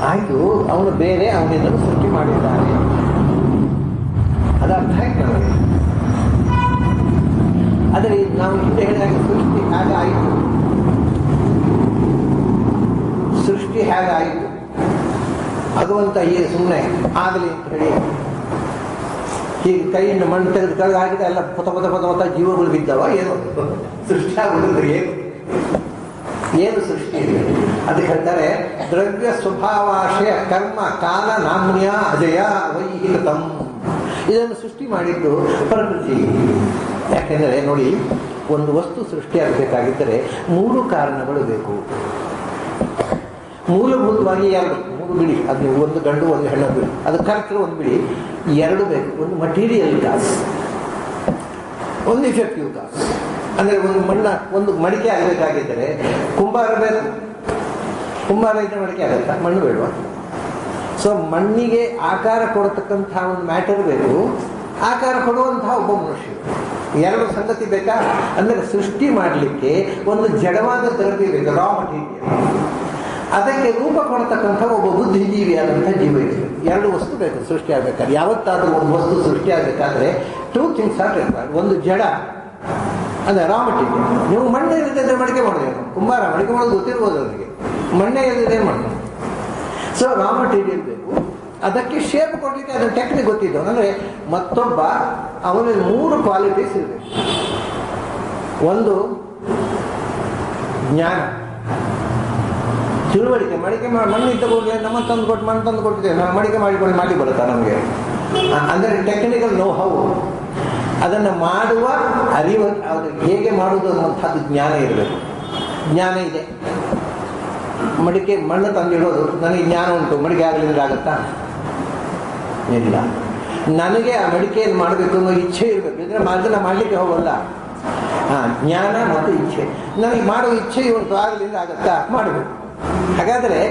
ಆಯಿತು, ಅವನು ಬೇರೆ, ಅವನಿಂದಲೂ ಸೃಷ್ಟಿ ಮಾಡಿದ್ದಾನೆ. ಅದು ಅರ್ಥ ಆಯ್ತು ನಮಗೆ. ಆದರೆ ನಾವು ಹಿಂದೆ ಹೇಳಿದಾಗ ಸೃಷ್ಟಿ ಹೇಗಾಯಿತು, ಸೃಷ್ಟಿ ಹೇಗಾಯಿತು, ಭಗವಂತ ಹೀಗೆ ಸುಮ್ಮನೆ ಆಗಲಿ ಅಂತ ಹೇಳಿ ಹೀಗೆ ಕೈಯಿಂದ ಮಣ್ಣು ತೆಗೆದು ಕೆಳಗೆ ಹಾಕಿದ ಎಲ್ಲ ಪೊತ ಜೀವಗಳು ಬಿದ್ದಾವ, ಏನು ಸೃಷ್ಟಿ ಆಗುವುದಿಲ್ಲ. ಏನು ಸೃಷ್ಟಿ ಇದೆ? ಅದಕ್ಕೆ ಹೇಳ್ತಾರೆ, ದ್ರವ್ಯ ಸ್ವಭಾವಾಶಯ ಕರ್ಮ ಕಾಲ ನಾಮ್ಯ ಅಜಯ ವೈಹಿಕತಂ. ಇದನ್ನು ಸೃಷ್ಟಿ ಮಾಡಿದ್ದು ಪ್ರಕೃತಿ. ಯಾಕೆಂದರೆ ನೋಡಿ, ಒಂದು ವಸ್ತು ಸೃಷ್ಟಿಯಾಗಬೇಕಾಗಿದ್ದರೆ 3 ಕಾರಣಗಳು ಬೇಕು. ಮೂಲಭೂತವಾಗಿ 2 ಬಿಡಿ, ಅದು ಒಂದು ಗಂಡು ಒಂದು ಹೆಣ್ಣು ಬಿಡಿ, ಅದು ಕರೆಕ್ಟ್ ಒಂದು ಬಿಡಿ, 2 ಬೇಕು. ಒಂದು ಮಟೀರಿಯಲ್ ಕಾಸ್, ಒಂದು ಇಫೆಕ್ಟಿವ್ ಕಾಸ್. ಅಂದರೆ ಒಂದು ಮಡಿಕೆ ಆಗಬೇಕಾಗಿದ್ದರೆ ಕುಂಬಾರ ಬೇಕು. ಕುಂಬಾರ ಇದ್ದರೆ ಮಡಿಕೆ ಆಗುತ್ತಾ? ಮಣ್ಣು ಬೇಡವಾ? ಸೊ ಮಣ್ಣಿಗೆ ಆಕಾರ ಕೊಡತಕ್ಕಂಥ ಒಂದು ಮ್ಯಾಟರ್ ಬೇಕು, ಆಕಾರ ಕೊಡುವಂತಹ ಒಬ್ಬ ಮನುಷ್ಯ. 2 ಸಂಗತಿ ಬೇಕಾ? ಅಂದರೆ ಸೃಷ್ಟಿ ಮಾಡಲಿಕ್ಕೆ ಒಂದು ಜಡವಾದ ದ್ರವ್ಯ ಬೇಕು, ರಾ ಮಟೀರಿಯಲ್. ಅದಕ್ಕೆ ರೂಪ ಕೊಡತಕ್ಕಂಥ ಒಬ್ಬ ಬುದ್ಧಿಜೀವಿಯಾದಂಥ ಜೀವ ಇದೆ. 2 ವಸ್ತು ಬೇಕು ಸೃಷ್ಟಿ ಆಗಬೇಕಾದ್ರೆ. ಯಾವತ್ತಾದರೂ ಒಂದು ವಸ್ತು ಸೃಷ್ಟಿ ಆಗಬೇಕಾದ್ರೆ 2 ಥಿಂಗ್ಸ್ ಆರ್ ರಿಕ್ವೈರ್ಡ್. ಒಂದು ಜಡ, ಅಂದರೆ ರಾ ಮಟೀರಿಯಲ್. ನೀವು ಮಣ್ಣೆ ಇಲ್ಲದಿದ್ದರೆ ಮಡಿಕೆ ಮಾಡೋದು, ಕುಂಬಾರ ಮಡಿಕೆ ಮಾಡೋದು ಗೊತ್ತಿರ್ಬೋದು ಅವರಿಗೆ, ಮಣ್ಣೆ ಇಲ್ಲದೆ ಏನು ಮಾಡ್ತಾರೆ. ಸೊ ರಾ ಮಟೀರಿಯಲ್ ಬೇಕು. ಅದಕ್ಕೆ ಶೇಪ್ ಕೊಡಲಿಕ್ಕೆ ಅದನ್ನು ಟೆಕ್ನಿಕ್ ಗೊತ್ತಿದ್ದು. ಅಂದರೆ ಮತ್ತೊಬ್ಬ ಅವನಲ್ಲಿ 3 ಕ್ವಾಲಿಟೀಸ್ ಇರಬೇಕು. ಒಂದು ಜ್ಞಾನ, ತಿಳುವಳಿಕೆ. ಮಡಿಕೆ ಮಣ್ಣು ಇದ್ದ ಕೂಡಲೇ ನಮ್ಮ ತಂದು ಕೊಟ್ಟು ಮಣ್ಣು ತಂದು ಕೊಟ್ಟಿದ್ದೇವೆ, ನಾವು ಮಡಿಕೆ ಮಾಡಿಕೊಂಡು ಮಾಡಿ ಬರುತ್ತಾ ನಮಗೆ? ಅಂದರೆ ಟೆಕ್ನಿಕಲ್ ನೋ ಹೌ, ಅದನ್ನು ಮಾಡುವ ಅರಿವು, ಅದು ಹೇಗೆ ಮಾಡುವುದು ಅನ್ನುವಂಥದ್ದು ಜ್ಞಾನ ಇರಬೇಕು. ಜ್ಞಾನ ಇದೆ. ಮಡಿಕೆ ಮಣ್ಣು ತಂದಿಡೋದು ನನಗೆ ಜ್ಞಾನ ಉಂಟು, ಮಡಿಕೆ ಆಗಲಿಲ್ಲ ಆಗುತ್ತಾ? ಇಲ್ಲ. ನನಗೆ ಆ ಮಡಿಕೆಯನ್ನು ಮಾಡಬೇಕು ಅನ್ನೋ ಇಚ್ಛೆ ಇರಬೇಕು, ಇದ್ರೆ ಅದನ್ನು ಮಾಡಲಿಕ್ಕೆ ಹೋಗಲ್ಲ. ಜ್ಞಾನ ಮತ್ತು ಇಚ್ಛೆ. ನನಗೆ ಮಾಡುವ ಇಚ್ಛೆ ಉಂಟು, ಆಗಲಿಲ್ಲ ಆಗುತ್ತಾ? ಮಾಡಬೇಕು. ಹಾಗಾದರೆ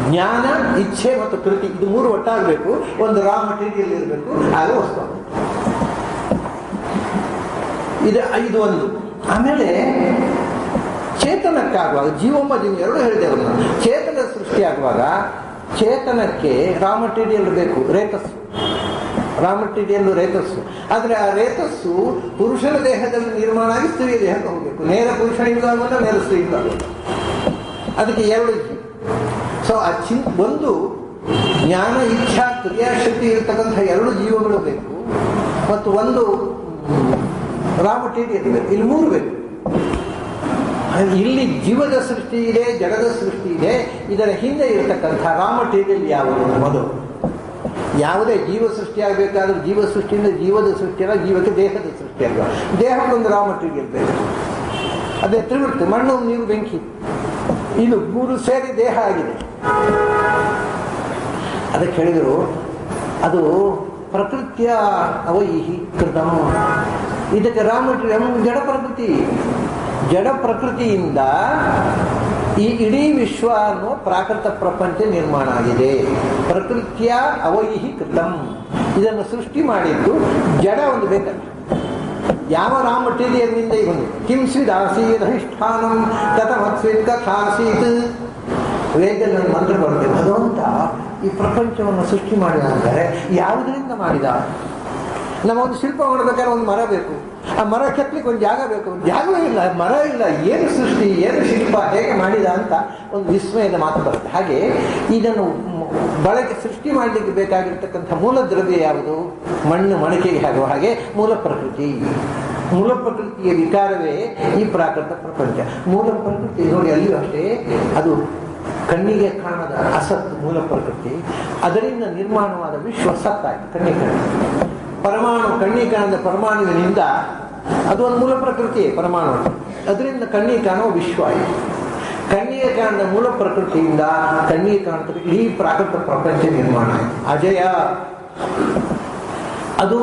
ಜ್ಞಾನ, ಇಚ್ಛೆ ಮತ್ತು ಕೃತಿ, ಇದು 3 ಒಟ್ಟಾಗಬೇಕು. ಒಂದು ರಾ ಮಟೀರಿಯಲ್ ಇರಬೇಕು, ಆಗ ವಸ್ತು. ಇದು ಒಂದು. ಆಮೇಲೆ ಚೇತನಕ್ಕಾಗುವಾಗ, ಜೀವಮ್ಮ ಜೀವ 2 ಹೇಳಿದೆ ಅವನ್ನ. ಚೇತನ ಸೃಷ್ಟಿಯಾಗುವಾಗ ಚೇತನಕ್ಕೆ ರಾ ಮಟೀರಿಯಲ್ ಬೇಕು, ರೇತಸ್ಸು. Raw material ರೇತಸ್ಸು. ಆದರೆ ಆ ರೇತಸ್ಸು ಪುರುಷನ ದೇಹದಲ್ಲಿ ನಿರ್ಮಾಣ ಆಗಿ ಸ್ತ್ರೀಯ ದೇಹಕ್ಕೆ ಹೋಗಬೇಕು. ನೇರ ಪುರುಷನಿಂದ ಆಗೋಲ್ಲ, ನೇರ ಸ್ತ್ರೀಯಿಂದ ಆಗೋಲ್ಲ. ಅದಕ್ಕೆ 2 ಸೊ ಒಂದು ಜ್ಞಾನ, ಇಚ್ಛಾ, ಕ್ರಿಯಾಶಕ್ತಿ ಇರತಕ್ಕಂಥ 2 ಜೀವಗಳು ಬೇಕು, ಮತ್ತು ಒಂದು ರಾ ಮಟೀರಿಯಲ್ ಬೇಕು. ಇಲ್ಲಿ 3 ಬೇಕು. ಇಲ್ಲಿ ಜೀವದ ಸೃಷ್ಟಿ ಇದೆ, ಜಡದ ಸೃಷ್ಟಿ ಇದೆ. ಇದರ ಹಿಂದೆ ಇರತಕ್ಕಂಥ ರಾ ಮಟೀರಿಯಲ್ ಯಾವುದು? ಮೊದಲು ಯಾವುದೇ ಜೀವ ಸೃಷ್ಟಿಯಾಗಬೇಕಾದ್ರೂ ಜೀವ ಸೃಷ್ಟಿಯಿಂದ ಜೀವದ ಸೃಷ್ಟಿಯಲ್ಲ, ಜೀವಕ್ಕೆ ದೇಹದ ಸೃಷ್ಟಿಯಾಗ. ದೇಹಕ್ಕೊಂದು ರಾ ಮಟೀರಿಯಲ್ ಬೇಕು. ಅದೇ ತ್ರಿವೃತ್ತಿ, ಮಣ್ಣು, ನೀರು, ಬೆಂಕಿ, ಇದು 3 ಸೇರಿ ದೇಹ ಆಗಿದೆ. ಅದಕ್ಕೆ ಹೇಳಿದರು, ಅದು ಪ್ರಕೃತಿಯ ಅವೈಹಿ ಕೃತಂ. ಇದಕ್ಕೆ ರಾ ಮಟೀರಿಯಲ್ ಜಡ ಪ್ರಕೃತಿ. ಜಡ ಪ್ರಕೃತಿಯಿಂದ ಈ ಇಡೀ ವಿಶ್ವ ಅನ್ನೋ ಪ್ರಾಕೃತ ಪ್ರಪಂಚ ನಿರ್ಮಾಣ ಆಗಿದೆ. ಪ್ರಕೃತಿಯ ಅವೈಹಿ ಕೃತಂ. ಇದನ್ನು ಸೃಷ್ಟಿ ಮಾಡಿದ್ದು ಜಡ ಒಂದು ಬೇಕಲ್ಲ. ಯಾವ ರಾ ಮಟೀರಿಯಲ್ನಿಂದ ಇವನು ಕಿಂಸ್ವಿದ್ ಆಸೀತ್ ಅಧಿಷ್ಠಾನಂ ಕಥಮತ್ಸ್ವಿದ್ ಕಥಾಸೀತ್. ವೇದದಲ್ಲಿ ನನ್ನ ಮಂತ್ರ ಬರುತ್ತೆ, ಭಗವಂತ ಈ ಪ್ರಪಂಚವನ್ನು ಸೃಷ್ಟಿ ಮಾಡಿದ ಅಂದರೆ ಯಾವುದರಿಂದ ಮಾಡಿದ? ನಮಗೊಂದು ಶಿಲ್ಪ ಮಾಡಬೇಕಾದ್ರೆ ಒಂದು ಮರ ಬೇಕು, ಆ ಮರ ಕೆತ್ತಲಿಕ್ಕೆ ಒಂದು ಜಾಗ ಬೇಕು, ಜಾಗವೇ ಇಲ್ಲ, ಮರ ಇಲ್ಲ, ಏನು ಸೃಷ್ಟಿ, ಏನು ಶಿಲ್ಪ, ಹೇಗೆ ಮಾಡಿದ ಅಂತ ಒಂದು ವಿಸ್ಮಯದ ಮಾತು ಬರುತ್ತೆ. ಹಾಗೆ ಇದನ್ನು ಬಳಕೆ ಸೃಷ್ಟಿ ಮಾಡಲಿಕ್ಕೆ ಬೇಕಾಗಿರ್ತಕ್ಕಂಥ ಮೂಲ ದ್ರವ್ಯ ಯಾವುದು? ಮಣ್ಣು, ಮಡಿಕೆಗೆ ಆಗುವ ಹಾಗೆ ಮೂಲ ಪ್ರಕೃತಿ. ಮೂಲ ಪ್ರಕೃತಿಯ ವಿಕಾರವೇ ಈ ಪ್ರಾಕೃತ ಪ್ರಪಂಚ. ಮೂಲ ಪ್ರಕೃತಿ ನೋಡಿ, ಅಲ್ಲಿಯೂ ಅಷ್ಟೇ, ಅದು ಕಣ್ಣಿಗೆ ಕಾಣದ ಅಸತ್ ಮೂಲ ಪ್ರಕೃತಿ. ಅದರಿಂದ ನಿರ್ಮಾಣವಾದ ವಿಶ್ವ ಸತ್ತಾಗಿ ಕಣ್ಣಿಗೆ ಕಾಣದ ಪರಮಾಣು, ಕಣ್ಣಿಗೆ ಕಾಣದ ಪರಮಾಣುವಿನಿಂದ ಅದು ಒಂದು ಮೂಲ ಪ್ರಕೃತಿ ಪರಮಾಣು. ಅದರಿಂದ ಕಣ್ಣಿಗೆ ಕಾಣುವ ವಿಶ್ವ ಆಯಿತು. ಕಣ್ಣಿಗೆ ಕಾಣದ ಮೂಲ ಪ್ರಕೃತಿಯಿಂದ ಕಣ್ಣಿಗೆ ಕಾಣುತ್ತದೆ ಇಡೀ ಪ್ರಾಕೃತ ಪ್ರಪಂಚ ನಿರ್ಮಾಣ ಆಯಿತು. ಅಜಯ. ಅದು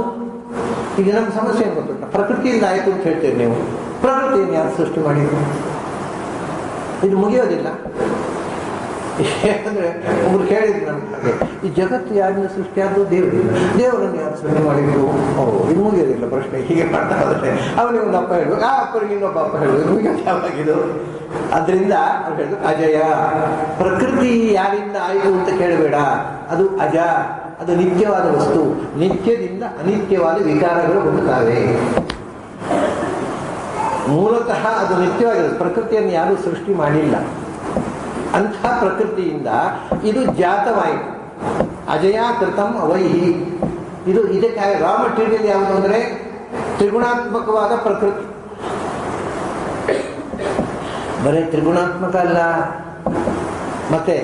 ಈಗ ನಮ್ಮ ಸಮಸ್ಯೆ ಏನು ಗೊತ್ತುಂಟ? ಪ್ರಕೃತಿಯಿಂದ ಆಯಿತು ಅಂತ ಹೇಳ್ತೀರಿ ನೀವು. ಪ್ರಕೃತಿಯನ್ನು ಯಾರು ಸೃಷ್ಟಿ ಮಾಡಿದ್ರು? ಇದು ಮುಗಿಯೋದಿಲ್ಲ. ಯಾಕಂದ್ರೆ ಒಬ್ರು ಕೇಳಿದ್ರು ನಮ್ಗೆ, ಈ ಜಗತ್ತು ಯಾರಿಂದ ಸೃಷ್ಟಿಯಾದ್ರು? ದೇವರನ್ನು ಯಾರು ಸೃಷ್ಟಿ ಮಾಡಿದ್ರು? ಇದು ಮುಗಿಯೋದಿಲ್ಲ ಪ್ರಶ್ನೆ. ಹೀಗೆ ಮಾಡ್ತಾ ಹೋದ್ರೆ ಅವನಿಗೆ ಒಂದು ಅಪ್ಪ ಹೇಳುವ, ಆ ಅಪ್ಪನಿಗೆ ಇನ್ನೊಬ್ಬ ಅಪ್ಪ ಹೇಳುವುದು, ನಿಮಗೆ ಯಾವಾಗಿದು? ಅದರಿಂದ ಅವ್ರು ಹೇಳಿದ್ರು ಅಜಯ. ಪ್ರಕೃತಿ ಯಾರಿಂದ ಆಯಿತು ಅಂತ ಕೇಳಬೇಡ, ಅದು ಅಜ, ಅದು ನಿತ್ಯವಾದ ವಸ್ತು. ನಿತ್ಯದಿಂದ ಅನಿತ್ಯವಾದ ವಿಕಾರಗಳು ಹುಟ್ಟುತ್ತವೆ. ಮೂಲತಃ ಅದು ನಿತ್ಯವಾಗಿರೋದು. ಪ್ರಕೃತಿಯನ್ನು ಯಾರೂ ಸೃಷ್ಟಿ ಮಾಡಿಲ್ಲ. ಅಂಥ ಪ್ರಕೃತಿಯಿಂದ ಇದು ಜಾತವಾಯಿತು. ಅಜಯ ಕೃತಂ ಅವೈಹಿ. ಇದು ಇದಕ್ಕೆ ರಾ ಮಟೀರಿಯಲ್ ಯಾವುದು ಅಂದರೆ ತ್ರಿಗುಣಾತ್ಮಕವಾದ ಪ್ರಕೃತಿ. ಬರೀ ತ್ರಿಗುಣಾತ್ಮಕ ಅಲ್ಲ, ಮತ್ತೆ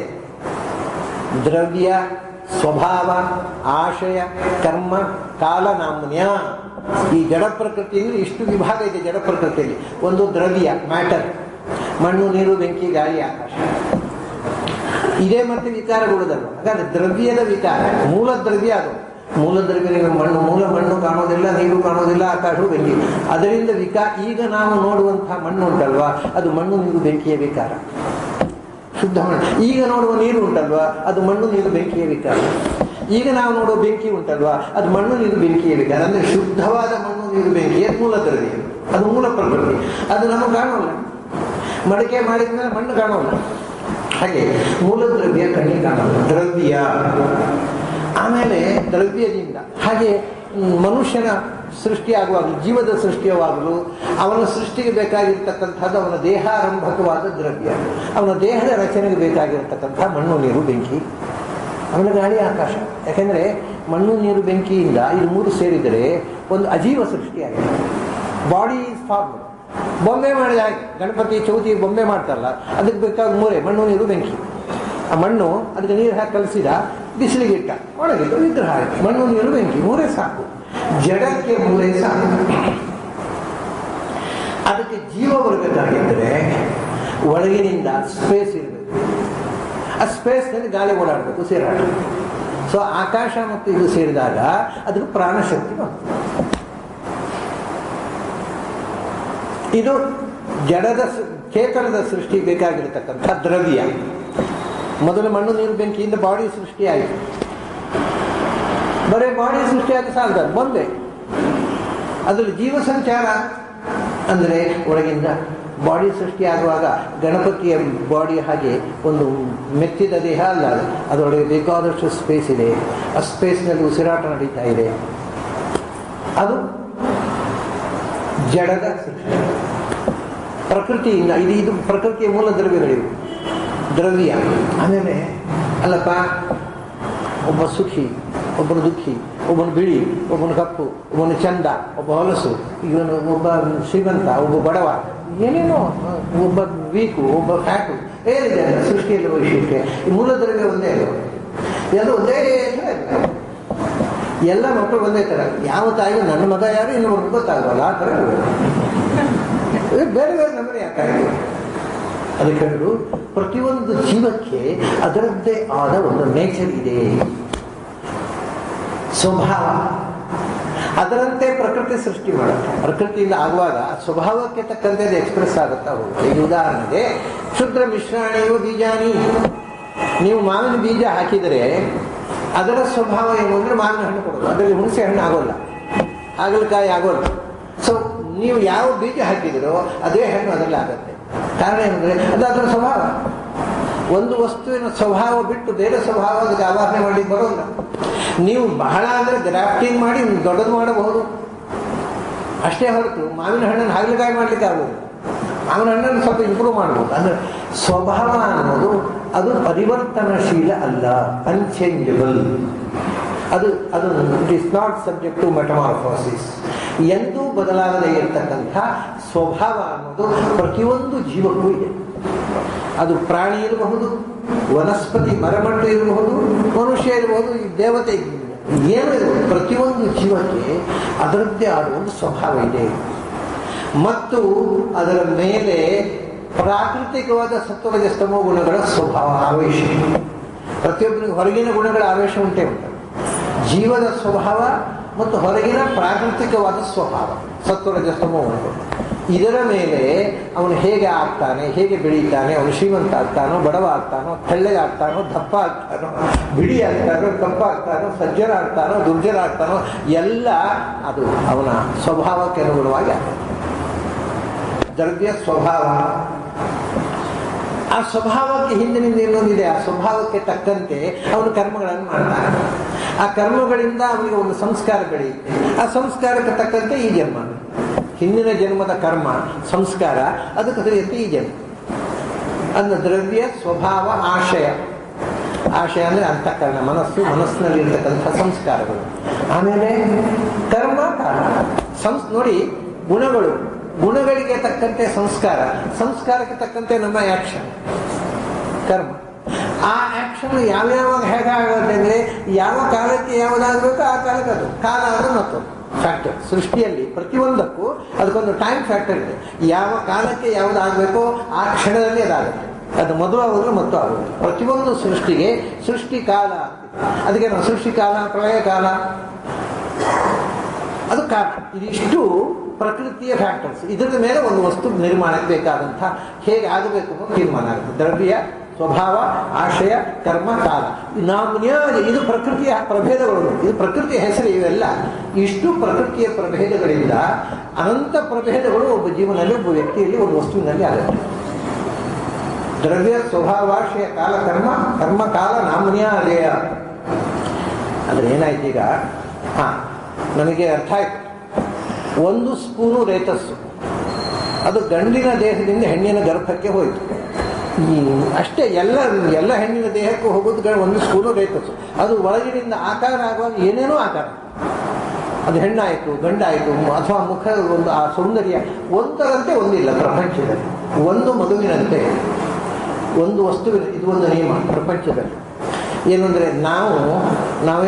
ದ್ರವ್ಯ, ಸ್ವಭಾವ, ಆಶಯ, ಕರ್ಮ, ಕಾಲ, ನಾಮ್ಯ. ಈ ಜಡ ಪ್ರಕೃತಿಯಲ್ಲಿ ಇಷ್ಟು ವಿಭಾಗ ಇದೆ. ಜಡ ಪ್ರಕೃತಿಯಲ್ಲಿ ಒಂದು ದ್ರವ್ಯ, ಮ್ಯಾಟರ್, ಮಣ್ಣು, ನೀರು, ಬೆಂಕಿ, ಗಾಳಿ, ಆಕಾಶ. ಇದೇ ಮತ್ತೆ ವಿಕಾರಗೊಳ್ಳೋದಲ್ಲ. ಹಾಗಾದ್ರೆ ದ್ರವ್ಯದ ವಿಕಾರ, ಮೂಲ ದ್ರವ್ಯ ಅದು. ಮೂಲ ದ್ರವ್ಯ ಮಣ್ಣು, ಮೂಲ ಮಣ್ಣು ಕಾಣೋದಿಲ್ಲ, ನೀರು ಕಾಣೋದಿಲ್ಲ, ಆಕಾಶವು ಬೆಂಕಿ. ಅದರಿಂದ ಈಗ ನಾವು ನೋಡುವಂತಹ ಮಣ್ಣು ಉಂಟಲ್ವಾ, ಅದು ಮಣ್ಣು, ನೀರು, ಬೆಂಕಿಯ ವಿಕಾರ, ಶುದ್ಧ ಮಣ್ಣು. ಈಗ ನೋಡುವ ನೀರು ಉಂಟಲ್ವಾ, ಅದು ಮಣ್ಣು, ನೀರು, ಬೆಂಕಿಯ ವಿಕಾರ. ಈಗ ನಾವು ನೋಡುವ ಬೆಂಕಿ ಉಂಟಲ್ವಾ, ಅದು ಮಣ್ಣು, ನೀರು, ಬೆಂಕಿಯ ವಿಕಾರ. ಅಂದ್ರೆ ಶುದ್ಧವಾದ ಮಣ್ಣು, ನೀರು, ಬೆಂಕಿಯ ಮೂಲ ದ್ರವ್ಯ, ಅದು ಮೂಲ ಪ್ರಕೃತಿ. ಅದು ನಮಗೆ ಕಾಣೋಲ್ಲ. ಮಡಿಕೆ ಮಾಡಿದ್ಮೇಲೆ ಮಣ್ಣು ಕಾಣೋಲ್ಲ. ಹಾಗೆ ಮೂಲ ದ್ರವ್ಯ ಕಣ್ಣಿಗೆ ಕಾಣೋಲ್ಲ, ದ್ರವ್ಯ. ಆಮೇಲೆ ದ್ರವ್ಯದಿಂದ ಹಾಗೆ ಮನುಷ್ಯನ ಸೃಷ್ಟಿಯಾಗುವಾಗಲೂ, ಜೀವದ ಸೃಷ್ಟಿಯಾಗುವಾಗಲೂ ಅವನ ಸೃಷ್ಟಿಗೆ ಬೇಕಾಗಿರ್ತಕ್ಕಂಥದ್ದು ಅವನ ದೇಹಾರಂಭಕವಾದ ದ್ರವ್ಯ, ಅವನ ದೇಹದ ರಚನೆಗೆ ಬೇಕಾಗಿರ್ತಕ್ಕಂಥ ಮಣ್ಣು, ನೀರು, ಬೆಂಕಿ, ಅವನ ಗಾಳಿ, ಆಕಾಶ. ಯಾಕೆಂದರೆ ಮಣ್ಣು, ನೀರು, ಬೆಂಕಿಯಿಂದ ಇದು ಮೂರು ಸೇರಿದರೆ ಒಂದು ಅಜೀವ ಸೃಷ್ಟಿಯಾಗಿದೆ. Body is formed. ಬೊಂಬೆ ಮಾಡಿದ ಹಾಗೆ ಗಣಪತಿ ಚೌತಿ ಬೊಂಬೆ ಮಾಡ್ತಾರಲ್ಲ, ಅದಕ್ಕೆ ಬೇಕಾದ ಮೂರೇ, ಮಣ್ಣು, ನೀರು, ಬೆಂಕಿ. ಆ ಮಣ್ಣು ಅದಕ್ಕೆ ನೀರು ಹಾಕಿ ಕಲಿಸಿದ, ಬಿಸಿಲಿಗೆ ಇಟ್ಟ, ಒಣಗಿದ್ದು ವಿಗ್ರಹ ಆಯಿತು. ಮಣ್ಣು, ನೀರು, ಬೆಂಕಿ ಮೂರೇ ಸಾಕು. ಜಡಕ್ಕೆ ಮೂರೇ ಸಾಕು. ಅದಕ್ಕೆ ಜೀವ ಬರಬೇಕಾಗಿದ್ದರೆ ಒಳಗಿನಿಂದ ಸ್ಪೇಸ್ ಇರಬೇಕು. ಆ ಸ್ಪೇಸ್ನಲ್ಲಿ ಗಾಳಿ ಓಡಾಡಬೇಕು, ಸೇರಾಟ. ಸೊ ಆಕಾಶ ಮತ್ತು ಇದು ಸೇರಿದಾಗ ಅದಕ್ಕೆ ಪ್ರಾಣಶಕ್ತಿ ಬಂತು. ಇದು ಜಡದ ಚೇತನದ ಸೃಷ್ಟಿ ಬೇಕಾಗಿರತಕ್ಕಂಥ ದ್ರವ್ಯ. ಮೊದಲು ಮಣ್ಣು, ನೀರು, ಬೆಂಕಿಯಿಂದ ಬಾಡಿ ಸೃಷ್ಟಿಯಾಯಿತು. ಬರೀ ಬಾಡಿ ಸೃಷ್ಟಿಯಾಗಿ ಸಾಲದ ಬಂದೆ ಅದರಲ್ಲಿ ಜೀವ ಸಂಚಾರ ಅಂದರೆ ಒಳಗಿಂದ ಬಾಡಿ ಸೃಷ್ಟಿಯಾಗುವಾಗ ಗಣಪತಿಯ ಬಾಡಿ ಹಾಗೆ ಒಂದು ಮೆತ್ತಿದ ದೇಹ ಅಲ್ಲ, ಅದರೊಳಗೆ ಬೇಕಾದಷ್ಟು ಸ್ಪೇಸ್ ಇದೆ. ಆ ಸ್ಪೇಸ್ನಲ್ಲಿ ಉಸಿರಾಟ ನಡೀತಾ ಇದೆ. ಅದು ಜಡದ ಸೃಷ್ಟಿ ಪ್ರಕೃತಿಯಿಂದ. ಇದು ಪ್ರಕೃತಿಯ ಮೂಲ ದ್ರವ್ಯಗಳಿವೆ, ದ್ರವ್ಯ. ಆಮೇಲೆ ಅಲ್ಲಪ್ಪ, ಒಬ್ಬ ಸುಖಿ, ಒಬ್ಬನು ದುಃಖಿ, ಒಬ್ಬನು ಬಿಳಿ, ಒಬ್ಬನು ಕಪ್ಪು, ಒಬ್ಬನು ಚಂದ, ಒಬ್ಬ ಹೊಲಸು, ಇವನು ಒಬ್ಬ ಶ್ರೀಮಂತ, ಒಬ್ಬ ಬಡವ, ಏನೇನೋ, ಒಬ್ಬ ವೀಕು, ಒಬ್ಬ ಫ್ಯಾಟು, ಏನಿದೆ ಸೃಷ್ಟಿಯಲ್ಲಿ ವೈಶಿಷ್ಟ್ಯ. ಈ ಮೂಲ ದ್ರವ್ಯ ಒಂದೇ ಅಲ್ಲ, ಎಲ್ಲ ಒಂದೇ ಥರ ಇಲ್ಲ. ಎಲ್ಲ ಮಕ್ಕಳು ಒಂದೇ ಥರ. ಯಾವ ತಾಯಿಗೂ ನನ್ನ ಮಗ ಯಾರು ಇನ್ನೊಬ್ಬರು ಗೊತ್ತಾಗಲ್ಲ, ಆ ಥರ ಬೇರೆ ಬೇರೆ ನಮ್ಮನೆ ಯಾಕಾಯಿತು. ಅದಕ್ಕೆ ಹೇಳೋದು, ಪ್ರತಿಯೊಂದು ಜೀವಕ್ಕೆ ಅದರದ್ದೇ ಆದ ಒಂದು ನೇಚರ್ ಇದೆ, ಸ್ವಭಾವ. ಅದರಂತೆ ಪ್ರಕೃತಿ ಸೃಷ್ಟಿ ಮಾಡುತ್ತೆ. ಪ್ರಕೃತಿಯಿಂದ ಆಗುವಾಗ ಸ್ವಭಾವಕ್ಕೆ ತಕ್ಕಂತೆ ಅದು ಎಕ್ಸ್ಪ್ರೆಸ್ ಆಗುತ್ತಾ ಹೋಗುತ್ತೆ. ಈಗ ಉದಾಹರಣೆಗೆ ಕ್ಷುದ್ರ ಮಿಶ್ರಾಣಿಯು ಬೀಜಾನಿ. ನೀವು ಮಾವಿನ ಬೀಜ ಹಾಕಿದರೆ ಅದರ ಸ್ವಭಾವ ಏನು ಅಂದರೆ ಮಾವಿನ ಹಣ್ಣು ಕೊಡೋದು. ಅದರಲ್ಲಿ ಹುಣಸೆ ಹಣ್ಣು ಆಗೋಲ್ಲ, ಹಾಗಲಕಾಯಿ ಆಗೋಲ್ಲ. ಸೊ ನೀವು ಯಾವ ಬೀಜ ಹಾಕಿದಿರೋ ಅದೇ ಹಣ್ಣು ಅದರಲ್ಲಿ ಆಗುತ್ತೆ. ಕಾರಣ ಏನಂದರೆ ಅದು ಅದರ ಸ್ವಭಾವ. ಒಂದು ವಸ್ತುವಿನ ಸ್ವಭಾವ ಬಿಟ್ಟು ಬೇರೆ ಸ್ವಭಾವ ಅದಕ್ಕೆ ಆವಾಹನೆ ಮಾಡಲಿಕ್ಕೆ ಬರೋಲ್ಲ. ನೀವು ಬಹಳ ಅಂದರೆ ಗ್ರಾಫ್ಟಿಂಗ್ ಮಾಡಿ ದೊಡ್ಡದು ಮಾಡಬಹುದು ಅಷ್ಟೇ ಹೊರತು ಮಾವಿನ ಹಣ್ಣನ್ನು ಹಾಗಲಕಾಯಿ ಮಾಡಲಿಕ್ಕೆ ಆಗೋದು. ಮಾವಿನ ಹಣ್ಣನ್ನು ಸ್ವಲ್ಪ ಇಂಪ್ರೂವ್ ಮಾಡ್ಬೋದು. ಅಂದರೆ ಸ್ವಭಾವ ಅನ್ನೋದು ಅದು ಪರಿವರ್ತನಶೀಲ ಅಲ್ಲ, ಅನ್ಚೇಂಜಬಲ್. ಅದು it is not subject to metamorphosis. ಎಂದೂ ಬದಲಾಗದೇ ಇರತಕ್ಕಂಥ ಸ್ವಭಾವ ಅನ್ನೋದು ಪ್ರತಿಯೊಂದು ಜೀವಕ್ಕೂ ಇದೆ. ಅದು ಪ್ರಾಣಿ ಇರಬಹುದು, ವನಸ್ಪತಿ ಮರಮಟ್ಟು ಇರಬಹುದು, ಮನುಷ್ಯ ಇರಬಹುದು, ದೇವತೆ ಏನು ಇರಬಹುದು. ಪ್ರತಿಯೊಂದು ಜೀವಕ್ಕೆ ಅದರದ್ದೇ ಆದ ಒಂದು ಸ್ವಭಾವ ಇದೆ. ಮತ್ತು ಅದರ ಮೇಲೆ ಪ್ರಾಕೃತಿಕವಾದ ಸತ್ವರಜಸ್ತಮೋ ಗುಣಗಳ ಸ್ವಭಾವ, ಆವೇಶ. ಪ್ರತಿಯೊಬ್ಬರಿಗೆ ಹೊರಗಿನ ಗುಣಗಳ ಆವೇಶ ಉಂಟೇ ಉಂಟು. ಜೀವದ ಸ್ವಭಾವ ಮತ್ತು ಹೊರಗಿನ ಪ್ರಾಕೃತಿಕವಾದ ಸ್ವಭಾವ, ಸತ್ವರಜಸ್ತಮೋ ಗುಣಗಳು. ಇದರ ಮೇಲೆ ಅವನು ಹೇಗೆ ಆಗ್ತಾನೆ, ಹೇಗೆ ಬೆಳೀತಾನೆ, ಅವನು ಶ್ರೀಮಂತ ಆಗ್ತಾನೋ, ಬಡವ ಆಗ್ತಾನೋ, ತೆಳ್ಳಗೆ ಆಗ್ತಾನೋ, ದಪ್ಪ ಆಗ್ತಾನೋ, ಬಿಳಿ ಆಗ್ತಾನೋ, ಕಪ್ಪ ಆಗ್ತಾನೋ, ಸಜ್ಜನ ಆಗ್ತಾನೋ, ದುರ್ಜನ ಆಗ್ತಾನೋ, ಎಲ್ಲ ಅದು ಅವನ ಸ್ವಭಾವಕ್ಕೆ ಅನುಗುಣವಾಗಿ ಆಗ್ತದೆ. ದ್ರವ್ಯ ಸ್ವಭಾವ. ಆ ಸ್ವಭಾವಕ್ಕೆ ಹಿಂದಿನಿಂದ ಇನ್ನೊಂದಿದೆ. ಆ ಸ್ವಭಾವಕ್ಕೆ ತಕ್ಕಂತೆ ಅವನು ಕರ್ಮಗಳನ್ನು ಮಾಡ್ತಾನೆ. ಆ ಕರ್ಮಗಳಿಂದ ಅವನಿಗೆ ಒಂದು ಸಂಸ್ಕಾರ ಬೆಳೆಯುತ್ತೆ. ಆ ಸಂಸ್ಕಾರಕ್ಕೆ ತಕ್ಕಂತೆ ಈ ಜನ್ಮ, ಹಿಂದಿನ ಜನ್ಮದ ಕರ್ಮ ಸಂಸ್ಕಾರ, ಅದಕ್ಕೆ ತಿಳಿಯುತ್ತೆ ಈ ಜನ್ಮ. ಅಂದ್ರೆ ದ್ರವ್ಯ ಸ್ವಭಾವ ಆಶಯ. ಆಶಯ ಅಂದರೆ ಅಂತಃಕರಣ, ಮನಸ್ಸು, ಮನಸ್ಸಿನಲ್ಲಿರ್ತಕ್ಕಂಥ ಸಂಸ್ಕಾರಗಳು. ಆಮೇಲೆ ಕರ್ಮ ಕಾಲ. ನೋಡಿ, ಗುಣಗಳು, ಗುಣಗಳಿಗೆ ತಕ್ಕಂತೆ ಸಂಸ್ಕಾರ, ಸಂಸ್ಕಾರಕ್ಕೆ ತಕ್ಕಂತೆ ನಮ್ಮ ಆಕ್ಷನ್, ಕರ್ಮ. ಆ ಆಕ್ಷನ್ ಯಾವ್ಯಾವಾಗ ಹೇಗಾಗುತ್ತೆ ಅಂದರೆ ಯಾವ ಕಾಲಕ್ಕೆ ಯಾವುದಾಗಬೇಕು ಆ ಕಾಲಕ್ಕೆ ಅದು. ಕಾಲ ಅಂದರೆ ಮತ್ತೊಂದು ಫ್ಯಾಕ್ಟರ್. ಸೃಷ್ಟಿಯಲ್ಲಿ ಪ್ರತಿಯೊಂದಕ್ಕೂ ಅದಕ್ಕೊಂದು ಟೈಮ್ ಫ್ಯಾಕ್ಟರ್ ಇದೆ. ಯಾವ ಕಾಲಕ್ಕೆ ಯಾವುದಾಗಬೇಕೋ ಆ ಕ್ಷಣದಲ್ಲಿ ಅದಾಗುತ್ತೆ. ಅದು ಮೊದಲು ಆಗೋದ್ರೆ ಮತ್ತು ಆಗೋದು. ಪ್ರತಿಯೊಂದು ಸೃಷ್ಟಿಗೆ ಸೃಷ್ಟಿ ಕಾಲ. ಅದಕ್ಕೆ ನಾವು ಸೃಷ್ಟಿ ಕಾಲ, ಪ್ರಳಯ ಕಾಲ, ಅದು ಕಾಲ. ಇದಿಷ್ಟು ಪ್ರಕೃತಿಯ ಫ್ಯಾಕ್ಟರ್ಸ್. ಇದರ ಮೇಲೆ ಒಂದು ವಸ್ತು ನಿರ್ಮಾಣಕ್ಕೆ ಬೇಕಾದಂಥ ಹೇಗೆ ಆಗಬೇಕು ಅನ್ನೋ ತೀರ್ಮಾನ ಆಗುತ್ತೆ. ದ್ರವ್ಯ ಸ್ವಭಾವ, ಆಶಯ, ಕರ್ಮ, ಕಾಲ. ಇದು ಪ್ರಕೃತಿಯ ಪ್ರಭೇದಗಳು. ಇದು ಪ್ರಕೃತಿಯ ಹೆಸರು. ಇವೆಲ್ಲ ಇಷ್ಟು ಪ್ರಕೃತಿಯ ಪ್ರಭೇದಗಳಿಂದ ಅನಂತ ಪ್ರಭೇದಗಳು ಒಬ್ಬ ಜೀವನದಲ್ಲಿ, ಒಬ್ಬ ವ್ಯಕ್ತಿಯಲ್ಲಿ, ಒಂದು ವಸ್ತುವಿನಲ್ಲಿ ಆಗುತ್ತೆ. ದ್ರವ್ಯ ಸ್ವಭಾವ, ಆಶಯ, ಕಾಲ, ಕರ್ಮ, ಕರ್ಮ, ಕಾಲ, ನಾಮನ್ಯಾಲಯ. ಆದರೆ ಏನಾಯ್ತು ಈಗ? ನನಗೆ ಅರ್ಥ ಆಯ್ತು. 1 ಸ್ಪೂನು ರೇತಸ್ಸು ಅದು ಗಂಡಿನ ದೇಹದಿಂದ ಹೆಣ್ಣಿನ ಗರ್ಭಕ್ಕೆ ಹೋಯಿತು. ಅಷ್ಟೇ. ಎಲ್ಲ ಹೆಣ್ಣಿನ ದೇಹಕ್ಕೂ ಹೋಗೋದು 1 ಸ್ಪೂನು ರೇತಸ್ಸು. ಅದು ಒಳಗಿನಿಂದ ಆಕಾರ ಆಗುವಾಗ ಏನೇನೋ ಆಕಾರ. ಅದು ಹೆಣ್ಣಾಯಿತು, ಗಂಡಾಯಿತು, ಅಥವಾ ಮುಖ, ಒಂದು ಆ ಸೌಂದರ್ಯ ಒಂದರಂತೆ ಒಂದಿಲ್ಲ ಪ್ರಪಂಚದಲ್ಲಿ. ಒಂದು ಮಗುವಿನಂತೆ ಒಂದು ವಸ್ತುವಿನ. ಇದು ಒಂದು ನಿಯಮ ಪ್ರಪಂಚದಲ್ಲಿ. ಏನು ಅಂದರೆ ನಾವು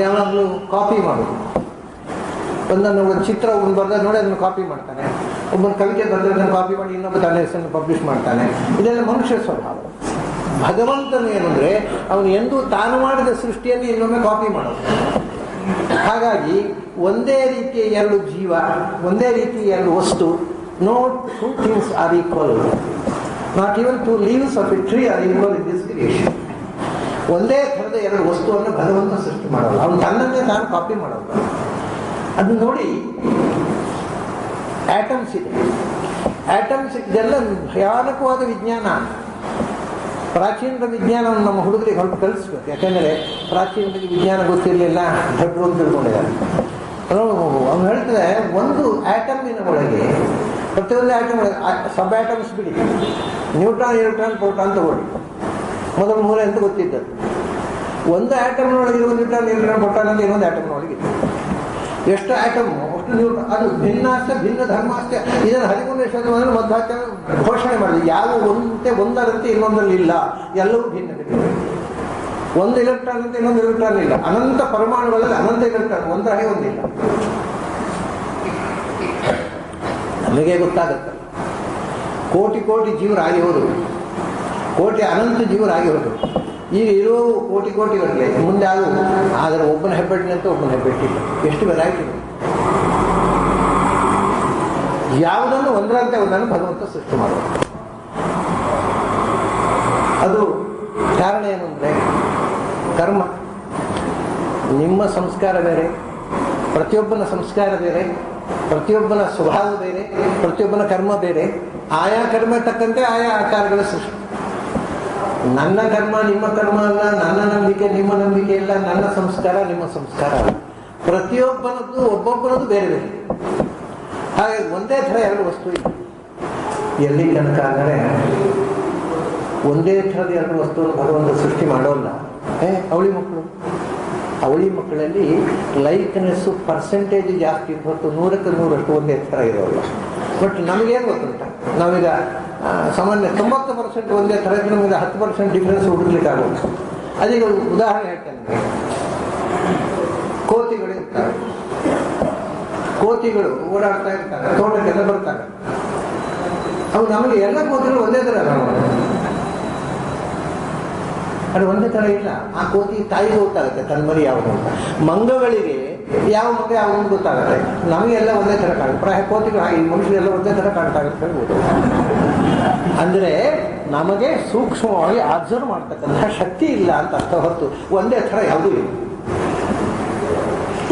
ಯಾವಾಗಲೂ ಕಾಪಿ ಮಾಡೋದು. ಒಂದು ಚಿತ್ರ ಒಬ್ಬನು ಬರೆದ ನೋಡಿ ಅದನ್ನು ಕಾಪಿ ಮಾಡ್ತಾನೆ. ಒಬ್ಬನ ಕವಿತೆ ಬರೆದ್ರೆ ಅದನ್ನು ಕಾಪಿ ಮಾಡಿ ಇನ್ನೊಬ್ಬ ತನ್ನ ಹೆಸರನ್ನು ಪಬ್ಲಿಷ್ ಮಾಡ್ತಾನೆ. ಇದೆಲ್ಲ ಮನುಷ್ಯ ಸ್ವಭಾವ. ಭಗವಂತನು ಏನಂದರೆ ಅವನು ಎಂದೂ ತಾನು ಮಾಡಿದ ಸೃಷ್ಟಿಯನ್ನು ಇನ್ನೊಮ್ಮೆ ಕಾಪಿ ಮಾಡೋದು. ಹಾಗಾಗಿ ಒಂದೇ ರೀತಿಯ 2 ಜೀವ, ಒಂದೇ ರೀತಿಯ 2 ವಸ್ತು. No 2 things are equal. Not even 2 leaves of a tree are equal in this creation. ಒಂದೇ ಥರದ 2 ವಸ್ತುವನ್ನು ಭಗವಂತ ಸೃಷ್ಟಿ ಮಾಡೋದು. ಅವನು ತನ್ನನ್ನೇ ತಾನು ಕಾಪಿ ಮಾಡೋದು. ಅದು ನೋಡಿ, ಆಟಮ್ಸ್ ಇದೆ. ಆಟಮ್ಸ್ ಇದೆಲ್ಲ ಭಯಾನಕವಾದ ವಿಜ್ಞಾನ. ಪ್ರಾಚೀನರ ವಿಜ್ಞಾನವನ್ನು ನಮ್ಮ ಹುಡುಗರಿಗೆ ಹೊರಟು ಕಲಿಸ್ಬೇಕು. ಯಾಕೆಂದರೆ ಪ್ರಾಚೀನರಿಗೆ ವಿಜ್ಞಾನ ಗೊತ್ತಿರಲಿಲ್ಲ, ದೊಡ್ಡರು ಅಂತ ತಿಳ್ಕೊಂಡಿದ್ದಾರೆ. ಅವ್ನು ಹೇಳ್ತಾರೆ, ಒಂದು ಆಟಮಿನ ಒಳಗೆ, ಪ್ರತಿಯೊಂದು ಆಟಮ್ ಒಳಗೆ ಸಬ್ ಆಟಮ್ಸ್ ಬಿಡಿ, ನ್ಯೂಟ್ರಾನ್, ಎಲೆಕ್ಟ್ರಾನ್, ಪ್ರೋಟಾನ್ ತಗೊಳ್ಳಿ. ಮೊದಲು 3 ಅಂತ ಗೊತ್ತಿದ್ದದ್ದು. ಒಂದು ಆಟಮ್ನೊಳಗಿರುವ ನ್ಯೂಟ್ರಾನ್, ಎಲೆಕ್ಟ್ರಾನ್, ಪ್ರೋಟಾನ್ ಅಂತ ಇನ್ನೊಂದು ಆಟಮ್ನೊಳಗೆ ಎಷ್ಟು ಆಟಮ್ ಅಷ್ಟು ನ್ಯೂಟ್ರಾನ್. ಅದು ಭಿನ್ನಾಸ್ತ ಭಿನ್ನ ಧರ್ಮಾಸ್ತ. ಇದನ್ನು 13ನೇ ಶತಮಾನದಲ್ಲಿ ಮಧ್ವಾಚಾರ್ಯ ಘೋಷಣೆ ಮಾಡಿದೆ. ಯಾವ ಒಂದರಂತೆ ಇನ್ನೊಂದರಲ್ಲಿ ಇಲ್ಲ, ಎಲ್ಲವೂ ಭಿನ್ನ ಭಿನ್ನ. ಒಂದು ಎಲೆಕ್ಟ್ರಾನ್ ಅಂತ ಇನ್ನೊಂದು ಎಲೆಕ್ಟ್ರಾನ್ ಇಲ್ಲ. ಅನಂತ ಪರಮಾಣುಗಳಲ್ಲಿ ಅನಂತ ಎಲೆಕ್ಟ್ರಾನ್, ಒಂದರೇ ಒಂದಿಲ್ಲ. ನಮಗೆ ಗೊತ್ತಾಗುತ್ತೆ. ಕೋಟಿ ಕೋಟಿ ಜೀವರಾಗಿ ಹೋದರು, ಕೋಟಿ ಅನಂತ ಜೀವರಾಗಿ ಹೋದರು. ಈಗ ಇರೋ ಕೋಟಿ ಗಟ್ಟಲೆ ಮುಂದೆ ಆಗುವುದು. ಆದರೆ ಒಬ್ಬನ ಹೆಬ್ಬೆಟ್ಟಿನಂತ ಒಬ್ಬನ ಹೆಬ್ಬೆಟ್ಟಿಲ್ಲ. ಎಷ್ಟು ವೆರೈಟಿ. ಯಾವುದನ್ನು ಒಂದರಂತೆ ಒಂದನ್ನು ಭಗವಂತ ಸೃಷ್ಟಿ ಮಾಡುವುದು. ಅದು ಕಾರಣ ಏನು ಅಂದರೆ ಕರ್ಮ. ನಿಮ್ಮ ಸಂಸ್ಕಾರ ಬೇರೆ, ಪ್ರತಿಯೊಬ್ಬನ ಸಂಸ್ಕಾರ ಬೇರೆ, ಪ್ರತಿಯೊಬ್ಬನ ಸ್ವಭಾವ ಬೇರೆ, ಪ್ರತಿಯೊಬ್ಬನ ಕರ್ಮ ಬೇರೆ. ಆಯಾ ಕರ್ಮ ತಕ್ಕಂತೆ ಆಯಾ ಆಕಾರಗಳ ಸೃಷ್ಟಿ. ನನ್ನ ಕರ್ಮ ನಿಮ್ಮ ಕರ್ಮ ಅಲ್ಲ, ನನ್ನ ನಂಬಿಕೆ ನಿಮ್ಮ ನಂಬಿಕೆ ಇಲ್ಲ, ನನ್ನ ಸಂಸ್ಕಾರ ನಿಮ್ಮ ಸಂಸ್ಕಾರ ಅಲ್ಲ. ಪ್ರತಿಯೊಬ್ಬನದ್ದು ಒಬ್ಬೊಬ್ಬನದ್ದು ಬೇರೆ ಬೇರೆ. ಹಾಗೆ ಒಂದೇ ಥರ 2 ವಸ್ತು ಇಲ್ಲ. ಎಲ್ಲಿ ತನಕ ಅಂದರೆ ಒಂದೇ ಥರದ 2 ವಸ್ತುವನ್ನು ಭಗವಂತ ಸೃಷ್ಟಿ ಮಾಡೋಲ್ಲ. ಅವಳಿ ಮಕ್ಕಳಲ್ಲಿ ಲೈಕ್ನೆಸ್ಸು ಪರ್ಸೆಂಟೇಜ್ ಜಾಸ್ತಿ ಹೊರತು 100ಕ್ಕೆ 100 ಒಂದೇ ಥರ ಇರೋಲ್ಲ. ಬಟ್ ನಮಗೇನು ಗೊತ್ತುಂಟ, ನಾವೀಗ ಸಾಮಾನ್ಯ 90% ಒಂದೇ ಥರ ಇದ್ರೆ ನಮಗೆ 10% ಡಿಫ್ರೆನ್ಸ್ ಹುಡುಕ್ಲಿಕ್ಕೆ ಆಗೋದು. ಅದೀಗ ಉದಾಹರಣೆ ಹೇಳ್ತೇನೆ. ಕೋತಿಗಳು ಇರ್ತಾರೆ, ಕೋತಿಗಳು ಓಡಾಡ್ತಾ ಇರ್ತಾರೆ, ತೋಟಕ್ಕೆಲ್ಲ ಬರ್ತಾರೆ. ಅವು ನಮಗೆ ಎಲ್ಲ ಕೋತಿಗಳು ಒಂದೇ ಥರ ಅದು ಒಂದೇ ಥರ ಇಲ್ಲ. ಆ ಕೋತಿ ತಾಯಿಗೆ ಗೊತ್ತಾಗುತ್ತೆ ತನ್ನ ಮರಿ ಯಾವುದು ಅಂತ. ಮಂಗಗಳಿಗೆ ಯಾವ ಮಗ ಯಾವ ಒಂದು ಗೊತ್ತಾಗುತ್ತೆ. ನಮಗೆಲ್ಲ ಒಂದೇ ಥರ ಕಾಣುತ್ತೆ, ಪ್ರಾಯ ಕೋತಿಗಳು ಹಾಗೆ, ಈ ಮನುಷ್ಯರೆಲ್ಲ ಒಂದೇ ಥರ ಕಾಣ್ತಾ ಅಂತ ಹೇಳ್ಬೋದು. ಅಂದರೆ ನಮಗೆ ಸೂಕ್ಷ್ಮವಾಗಿ ಅಬ್ಸರ್ವ್ ಮಾಡ್ತಕ್ಕಂಥ ಶಕ್ತಿ ಇಲ್ಲ ಅಂತ ಅರ್ಥ, ಹೊತ್ತು ಒಂದೇ ಥರ ಯಾವುದೂ ಇಲ್ಲ.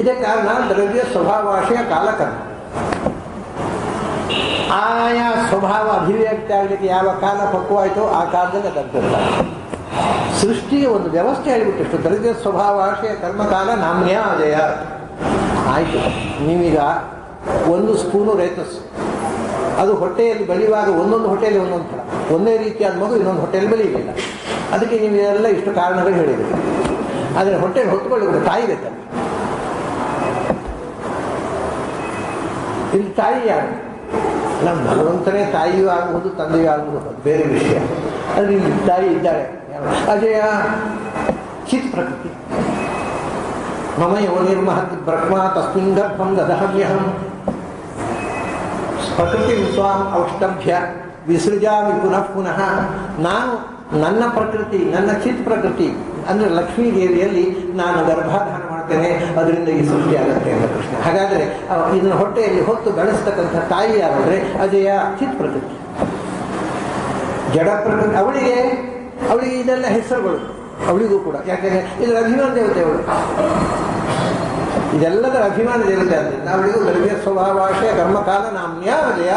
ಇದೇ ಕಾರಣ ದ್ರವ್ಯ ಸ್ವಭಾವಾಶಯ ಕಾಲಕರ್ಮ. ಆಯಾ ಸ್ವಭಾವ ಅಭಿವ್ಯಕ್ತಿ ಆಗಲಿಕ್ಕೆ ಯಾವ ಕಾಲ ಪಕ್ವಾಯಿತೋ ಆ ಕಾಲದಲ್ಲಿ ಅದರ್ತಾರೆ. ಸೃಷ್ಟಿಗೆ ಒಂದು ವ್ಯವಸ್ಥೆ ಹೇಳಿಬಿಟ್ಟಿಷ್ಟು, ದ್ರವ್ಯ ಸ್ವಭಾವಾಶಯ ಕರ್ಮಕಾಲ ನಾಮ್ಯ ಅಜಯ. ಆಯಿತು, ನೀವೀಗ ಒಂದು ಸ್ಪೂನು ರೇತಸ್ಸು, ಅದು ಹೊಟ್ಟೆಯಲ್ಲಿ ಬೆಳೆಯುವಾಗ ಒಂದೊಂದು ಹೊಟ್ಟೆಯಲ್ಲಿ ಒಂದೊಂದು ಥರ, ಒಂದೇ ರೀತಿಯಾದ ಮಗು ಇನ್ನೊಂದು ಹೊಟ್ಟೆಯಲ್ಲಿ ಬೆಳೆಯಲಿಲ್ಲ. ಅದಕ್ಕೆ ನೀವು ಎಲ್ಲ ಇಷ್ಟು ಕಾರಣಗಳು ಹೇಳಿದ್ರಿ. ಆದರೆ ಹೊಟ್ಟೆಯಲ್ಲಿ ಹೊತ್ತುಕೊಳ್ಳಿ ತಾಯಿ ಬೇಕಲ್ಲ. ಇಲ್ಲಿ ತಾಯಿ ಯಾರು? ನಮ್ಮ ಭಗವಂತನೇ ತಾಯಿಯೂ ಆಗಬಹುದು, ತಂದೆಯೂ ಆಗಬಹುದು, ಬೇರೆ ವಿಷಯ. ಆದರೆ ಇಲ್ಲಿ ತಾಯಿ ಇದ್ದಾರೆ. ಅಜಯ ಚಿತ್ ಪ್ರಕೃತಿ. ಮಮ ಯೋನಿರ್ಮಹತ್ ಬ್ರಹ್ಮ ತಸ್ಮಿನ್ ಗರ್ಭಂ ದದಹಮ್ಯಹಂ ಪ್ರಕೃತಿ ಸ್ವಾಂ ಔಷ್ಟಭ್ಯ ವಿಸೃಜಾಮಿ ಪುನಃ ಪುನಃ. ನಾನು ನನ್ನ ಪ್ರಕೃತಿ, ನನ್ನ ಚಿತ್ ಪ್ರಕೃತಿ ಅಂದರೆ ಲಕ್ಷ್ಮೀ ದೇವಿಯಲ್ಲಿ ನಾನು ಗರ್ಭಾಧಾನ ಮಾಡ್ತೇನೆ, ಅದರಿಂದ ಈ ಸೃಷ್ಟಿ ಆಗುತ್ತೆ ಅಂತ ಕೃಷ್ಣ. ಹಾಗಾದರೆ ಇದನ್ನು ಹೊಟ್ಟೆಯಲ್ಲಿ ಹೊತ್ತು ಬೆಳೆಸ್ತಕ್ಕಂಥ ತಾಯಿ ಯಾರಂದರೆ ಅಜಯ ಚಿತ್ ಪ್ರಕೃತಿ. ಜಡ ಪ್ರಕೃತಿ ಅವಳಿಗೆ ಇದೆಲ್ಲ ಹೆಸರುಗಳು, ಅವಳಿಗೂ ಕೂಡ. ಯಾಕೆಂದರೆ ಇದರ ಅಭಿಮಾನ ದೇವತೆ ಅವಳು, ಇದೆಲ್ಲದರ ಅಭಿಮಾನ ದೇವತೆ ಆದ್ದರಿಂದ ಅವಳಿಗೂ ದ್ರವ್ಯ ಸ್ವಭಾವಾಶಯ ಕರ್ಮಕಾಲ ನಾಮ್ಯ ಅಜಯ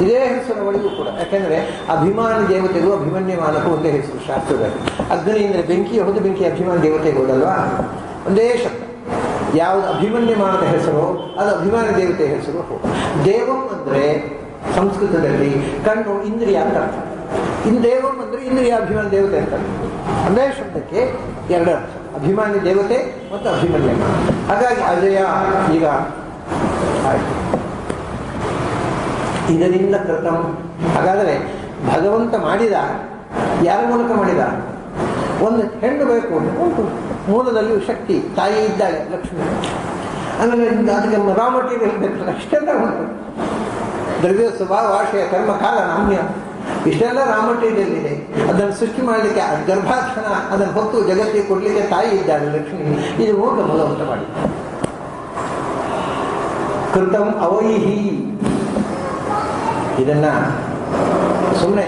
ಇದೇ ಹೆಸರು ಅವಳಿಗೂ ಕೂಡ. ಯಾಕೆಂದರೆ ಅಭಿಮಾನಿ ದೇವತೆಗೂ ಅಭಿಮನ್ಯಮಾನಕ್ಕೂ ಒಂದೇ ಹೆಸರು ಶಾಸ್ತ್ರದಲ್ಲಿ. ಅಗ್ನಿ ಅಂದರೆ ಬೆಂಕಿ ಹೌದು, ಬೆಂಕಿ ಅಭಿಮಾನಿ ದೇವತೆಗೆ ಹೋದಲ್ವಾ, ಒಂದೇ ಶಬ್ದ. ಯಾವುದು ಅಭಿಮನ್ಯಮಾನದ ಹೆಸರು ಅದು ಅಭಿಮಾನಿ ದೇವತೆಯ ಹೆಸರು. ದೇವಂ ಅಂದರೆ ಸಂಸ್ಕೃತದಲ್ಲಿ ಕಣ್ಣು ಇಂದ್ರಿಯ ಅಂತ ಅರ್ಥ. ದೇವಂ ಅಂದರೆ ಇಂದ್ರಿಯ ಅಭಿಮಾನಿ ದೇವತೆ ಅಂತ. ಒಂದೇ ಶಬ್ದಕ್ಕೆ ಎರಡು ಅರ್ಥ, ಅಭಿಮಾನಿ ದೇವತೆ ಮತ್ತು ಅಭಿಮನ್ಯಮಾನ. ಹಾಗಾಗಿ ಅಜಯ ಈಗ ಆಯಿತು. ಇದರಿಂದ ಕೃತಂ. ಹಾಗಾದರೆ ಭಗವಂತ ಮಾಡಿದ, ಯಾರ ಮೂಲಕ ಮಾಡಿದ? ಒಂದು ಹೆಣ್ಣು ಬೇಕು ಉಂಟು, ಮೂಲದಲ್ಲಿ ಶಕ್ತಿ ತಾಯಿ ಇದ್ದಾಳೆ ಲಕ್ಷ್ಮಿ. ಆಮೇಲೆ ಅದಕ್ಕೆ ರಾ ಮಟೀರಿಯಲ್ ಬೇಕು, ಅಷ್ಟೆಲ್ಲ ಉಂಟು. ದ್ರವ್ಯ ಸ್ವಭಾವಾಶಯ ಕರ್ಮಕಾಲ ನಾಮ್ಯ, ಇಷ್ಟೆಲ್ಲ ರಾ ಮಟೀರಿಯಲ್ ಇದೆ. ಅದನ್ನು ಸೃಷ್ಟಿ ಮಾಡಲಿಕ್ಕೆ ಗರ್ಭಾಕ್ಷಣ ಅದನ್ನು ಹೊತ್ತು ಜಗತ್ತಿಗೆ ಕೊಡಲಿಕ್ಕೆ ತಾಯಿ ಇದ್ದಾಳೆ ಲಕ್ಷ್ಮಿ. ಇದು ಮೂಲ ಭಗವಂತ ಮಾಡಿ. ಕೃತಂ ಅವೈಹಿ. ಇದನ್ನ ಸುಮ್ಮನೆ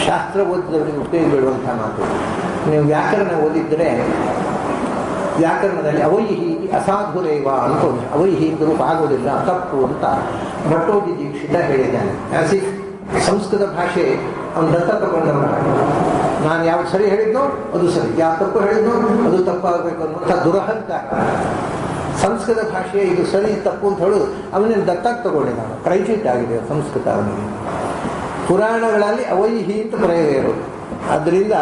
ಶಾಸ್ತ್ರ ಓದಿದವರಿಗೆ ಉಪಯೋಗ ಬೀಳುವಂಥ ಮಾತು. ನೀವು ವ್ಯಾಕರಣ ಓದಿದ್ರೆ ವ್ಯಾಕರಣದಲ್ಲಿ ಅವೈಹಿ ಅಸಾಧುರೇವ ಅಂತ ಒಂದು, ಅವೈಹಿ ಅಂತ ರೂಪ ಆಗೋದಿಲ್ಲ, ತಪ್ಪು ಅಂತ ಭಟ್ಟೋಜಿ ದೀಕ್ಷಿತ ಹೇಳಿದ್ದಾನೆ. ಆಸಿಫ್ ಸಂಸ್ಕೃತ ಭಾಷೆ ಅವನು ದತ್ತ ತಗೊಂಡವನ. ನಾನು ಯಾವ್ದು ಸರಿ ಹೇಳಿದ್ನೋ ಅದು ಸರಿ, ಯಾವ ತಪ್ಪು ಹೇಳಿದ್ನೋ ಅದು ತಪ್ಪಾಗಬೇಕು ಅನ್ನುವಂಥ ದುರಹಂಕಾರ. ಸಂಸ್ಕೃತ ಭಾಷೆ ಇದು ಸರಿ ತಪ್ಪು ಅಂತ ಹೇಳೋದು ಅವನೇನು ದತ್ತಾಗಿ ತಗೊಂಡಿದ್ದಾನೆ. ಕ್ರೈಚಿಟ್ ಆಗಿದೆ ಸಂಸ್ಕೃತ ಅವನಿಗೆ. ಪುರಾಣಗಳಲ್ಲಿ ಅವೈಹಿ ಅಂತ ಪ್ರಯೋಗ ಇರೋದು. ಆದ್ದರಿಂದ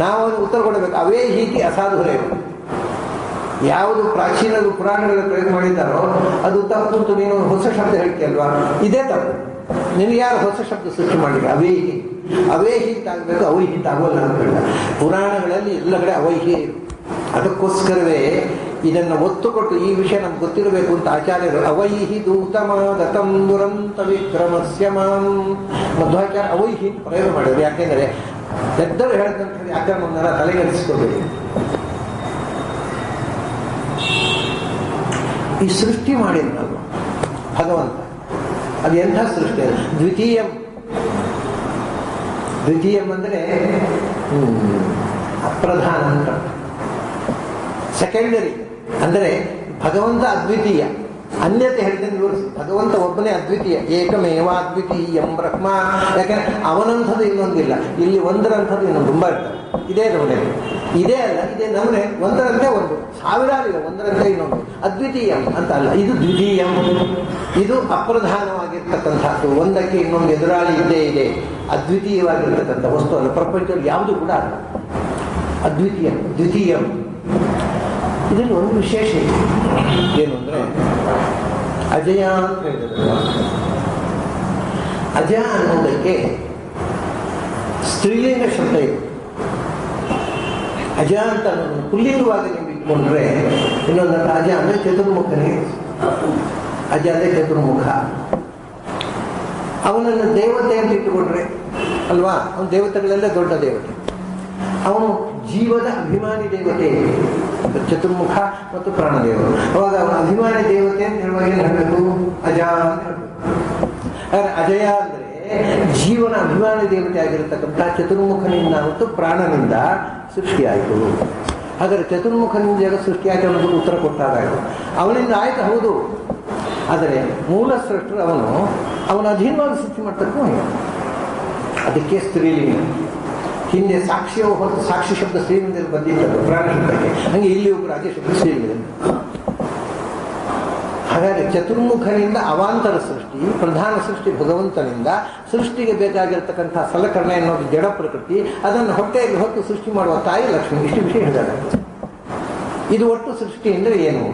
ನಾವು ಉತ್ತರ ಕೊಡಬೇಕು. ಅವೇ ಹೀಗೆ ಅಸಾಧುರೇ. ಯಾವುದು ಪ್ರಾಚೀನರು ಪುರಾಣಗಳಲ್ಲಿ ಪ್ರಯೋಗ ಮಾಡಿದ್ದಾರೋ ಅದು ತಪ್ಪು ಅಂತ ನೀನು ಹೊಸ ಶಬ್ದ ಹೇಳ್ತೀಯಲ್ವಾ, ಇದೇ ತಪ್ಪು. ನಿನಗೆ ಯಾರು ಹೊಸ ಶಬ್ದ ಸೃಷ್ಟಿ ಮಾಡಲಿಕ್ಕೆ? ಅವೇಹಿ ಅವೈಹಿ ಅಂತ ಆಗಬೇಕು, ಅವೈಹಿ ಅಂತ ಆಗೋಲ್ಲ ಅಂತ ಹೇಳಿದ. ಪುರಾಣಗಳಲ್ಲಿ ಎಲ್ಲ ಕಡೆ ಅವೈಹಿ. ಅದಕ್ಕೋಸ್ಕರವೇ ಇದನ್ನು ಒತ್ತು ಕೊಟ್ಟು ಈ ವಿಷಯ ನಮ್ಗೆ ಗೊತ್ತಿರಬೇಕು ಅಂತ ಆಚಾರ್ಯರು ಅವೈಹಿ ದೂತಮಾಗತಂ ದುರಂತ ವಿಕ್ರಮಸ್ಯ ಮಾಂ ಮಧ್ವಾಚಾರ್ಯ ಅವೈಹಿ ಅಂತ ಪ್ರಯೋಗ ಮಾಡಿದ್ರು. ಯಾಕೆಂದರೆ ದೊಡ್ಡವರು ಹೇಳಿದಂಥ ವ್ಯಾಕರಣವನ್ನೆಲ್ಲ ತಲೆಗೆಡಿಸ್ಕೋಬೇಡಿ. ಈ ಸೃಷ್ಟಿ ಮಾಡಿದ್ನಲ್ವ ಭಗವಂತ, ಅದು ಎಂಥ ಸೃಷ್ಟಿ? ಅದು ದ್ವಿತೀಯಂ. ದ್ವಿತೀಯಂ ಅಂದರೆ ಅಪ್ರಧಾನ ಅಂತ. ಸೆಕೆಂಡರಿ ಅಂದರೆ ಭಗವಂತ ಅದ್ವಿತೀಯ. ಅನ್ಯತೆ ಹೇಳಿದ್ರೆ ವಿವರಿಸಿ, ಭಗವಂತ ಒಬ್ಬನೇ ಅದ್ವಿತೀಯ, ಏಕಮೇವ ಅದ್ವಿತೀಯಂ ಬ್ರಹ್ಮ. ಯಾಕೆಂದ್ರೆ ಅವನಂಥದ್ದು ಇನ್ನೊಂದಿಲ್ಲ. ಇಲ್ಲಿ ಒಂದರಂಥದ್ದು ಇನ್ನೊಂದು ತುಂಬ ಇರ್ತದೆ. ಇದೇ ನಮನೆ, ಇದೇ ಅಲ್ಲ, ಇದೇ ನಮನೆ. ಒಂದರಂತೆ ಒಂದು, ಸಾವಿರಾರು ಇಲ್ಲ, ಒಂದರಂತೆ ಇನ್ನೊಂದು. ಅದ್ವಿತೀಯಂ ಅಂತ ಅಲ್ಲ, ಇದು ದ್ವಿತೀಯಂ. ಇದು ಅಪ್ರಧಾನವಾಗಿರ್ತಕ್ಕಂಥದ್ದು, ಒಂದಕ್ಕೆ ಇನ್ನೊಂದು ಎದುರಾಳಿ ಇದ್ದೇ ಇದೆ. ಅದ್ವಿತೀಯವಾಗಿರ್ತಕ್ಕಂಥ ವಸ್ತು ಅಲ್ಲ, ಪ್ರಪಂಚದಲ್ಲಿ ಯಾವುದು ಕೂಡ ಅಲ್ಲ. ಅದ್ವಿತೀಯ, ದ್ವಿತೀಯಂ. ಇದರಲ್ಲಿ ಒಂದು ವಿಶೇಷ ಇದೆ. ಏನು ಅಂದರೆ ಅಜಯ ಅಂತ ಹೇಳಿದ್ರು. ಅಜ ಅನ್ನೋದಕ್ಕೆ ಸ್ತ್ರೀಲಿಂಗ ಶಬ್ದ ಇದೆ. ಅಜ ಅಂತ ಪುಲ್ಲಿಂಗವಾಗಿ ನೀವು ಇಟ್ಕೊಂಡ್ರೆ ಇನ್ನೊಂದು ಅಜ ಅಂದರೆ ಚತುರ್ಮುಖನೇ. ಅಜ ಅಂದರೆ ಚತುರ್ಮುಖ. ಅವನನ್ನು ದೇವತೆ ಅಂತ ಇಟ್ಟುಕೊಂಡ್ರೆ ಅಲ್ವಾ, ಅವನ ದೇವತೆಗಳೆಲ್ಲ ದೊಡ್ಡ ದೇವತೆ. ಅವನು ಜೀವದ ಅಭಿಮಾನಿ ದೇವತೆ, ಚತುರ್ಮುಖ ಮತ್ತು ಪ್ರಾಣದೇವ. ಅವಾಗ ಅವನ ಅಭಿಮಾನಿ ದೇವತೆ ಅಂತ ಹೇಳುವಾಗ ಏನು ಹೇಳಬೇಕು? ಅಜ ಅಂತ ಹೇಳಬೇಕು. ಅಜಯ ಅಂದ್ರೆ ಜೀವನ ಅಭಿಮಾನಿ ದೇವತೆ ಆಗಿರತಕ್ಕಂಥ ಚತುರ್ಮುಖನಿಂದ ಮತ್ತು ಪ್ರಾಣನಿಂದ ಸೃಷ್ಟಿಯಾಯಿತು. ಹಾಗಾದರೆ ಚತುರ್ಮುಖನಿಂದ ಜಗತ್ ಸೃಷ್ಟಿಯಾಯಿತು ಅನ್ನೋದು ಉತ್ತರ ಕೊಟ್ಟಾಗಾಯಿತು. ಅವನಿಂದ ಆಯ್ತು, ಹೌದು. ಆದರೆ ಮೂಲ ಸೃಷ್ಟರು ಅವನ ಅಧೀನವಾಗಿ ಸೃಷ್ಟಿ ಮಾಡ್ತಕ್ಕೂ ಅದಕ್ಕೆ ಸ್ತ್ರೀಲಿಂಗ. ಹಿಂದೆ ಸಾಕ್ಷಿಯೋ ಹೊತ್ತು ಸಾಕ್ಷಿ ಶಬ್ದ ಸ್ತ್ರೀಲಿಂಗದಲ್ಲಿ ಬಂದಿದ್ದದು ಪ್ರಾಣ ಶಬ್ದಕ್ಕೆ, ಹಂಗೆ ಇಲ್ಲಿ ಒಬ್ಬರು ಅದೇ ಶಬ್ದ ಸ್ತ್ರೀಲಿಂಗದಲ್ಲಿ. ಹಾಗಾಗಿ ಚತುರ್ಮುಖನಿಂದ ಅವಾಂತರ ಸೃಷ್ಟಿ, ಪ್ರಧಾನ ಸೃಷ್ಟಿ ಭಗವಂತನಿಂದ, ಸೃಷ್ಟಿಗೆ ಬೇಕಾಗಿರತಕ್ಕಂಥ ಸಲಕರಣ ಎನ್ನುವುದು ಜಡ ಪ್ರಕೃತಿ, ಅದನ್ನು ಹೊಟ್ಟೆಯಲ್ಲಿ ಹೊತ್ತು ಸೃಷ್ಟಿ ಮಾಡುವ ತಾಯಿ ಲಕ್ಷ್ಮಿ. ಇಷ್ಟು ವಿಷಯ ಹೇಳಿದಾಗ ಇದು ಒಟ್ಟು ಸೃಷ್ಟಿ ಅಂದರೆ ಏನು?